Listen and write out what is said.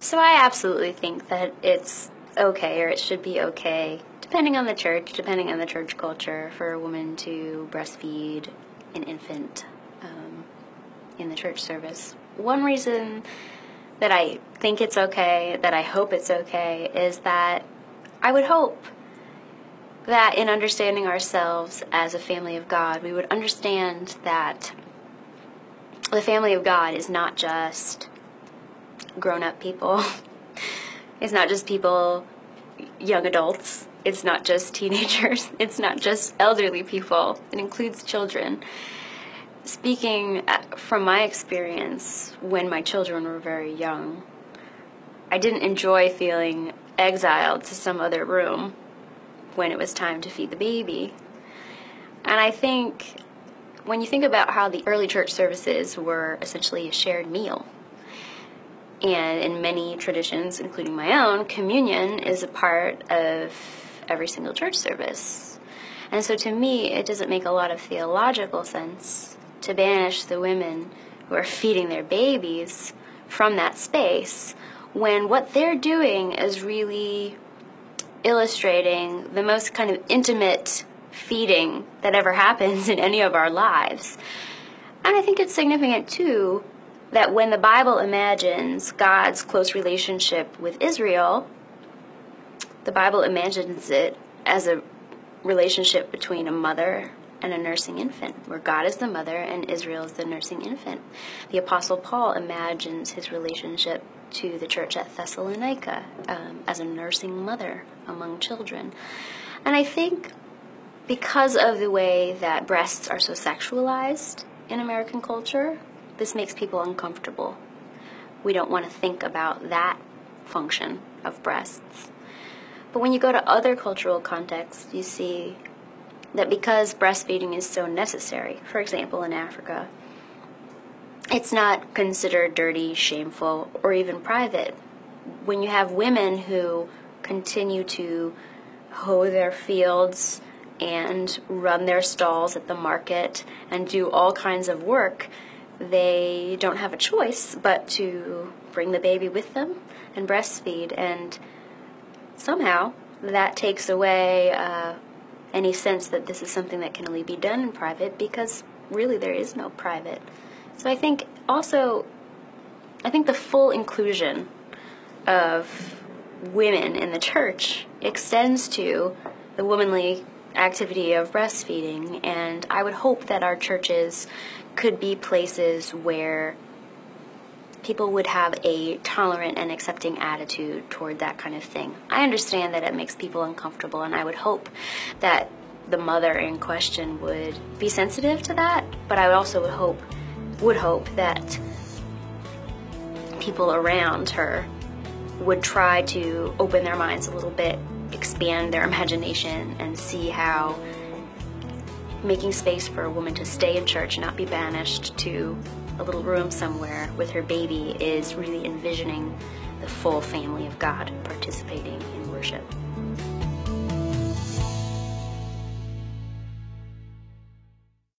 So I absolutely think that it's okay, or it should be okay, depending on the church culture, for a woman to breastfeed an infant in the church service. One reason that I think it's okay, that I hope it's okay, is that I would hope that in understanding ourselves as a family of God, we would understand that the family of God is not just grown-up people. It's not just people, young adults. It's not just teenagers. It's not just elderly people. It includes children. Speaking from my experience when my children were very young, I didn't enjoy feeling exiled to some other room when it was time to feed the baby. And I think when you think about how the early church services were essentially a shared meal, and in many traditions, including my own, communion is a part of every single church service. And so to me, it doesn't make a lot of theological sense to banish the women who are feeding their babies from that space, when what they're doing is really illustrating the most kind of intimate feeding that ever happens in any of our lives. And I think it's significant, too, that when the Bible imagines God's close relationship with Israel, the Bible imagines it as a relationship between a mother and a nursing infant, where God is the mother and Israel is the nursing infant. The Apostle Paul imagines his relationship to the church at Thessalonica as a nursing mother among children. And I think because of the way that breasts are so sexualized in American culture, this makes people uncomfortable. We don't want to think about that function of breasts. But when you go to other cultural contexts, you see that because breastfeeding is so necessary, for example, in Africa, it's not considered dirty, shameful, or even private. When you have women who continue to hoe their fields and run their stalls at the market and do all kinds of work, they don't have a choice but to bring the baby with them and breastfeed. And somehow that takes away any sense that this is something that can only be done in private, because really there is no private. So I think the full inclusion of women in the church extends to the womanly activity of breastfeeding, and I would hope that our churches could be places where people would have a tolerant and accepting attitude toward that kind of thing. I understand that it makes people uncomfortable, and I would hope that the mother in question would be sensitive to that, but I also would hope that people around her would try to open their minds a little bit, expand their imagination, and see how making space for a woman to stay in church and not be banished to a little room somewhere with her baby is really envisioning the full family of God participating in worship.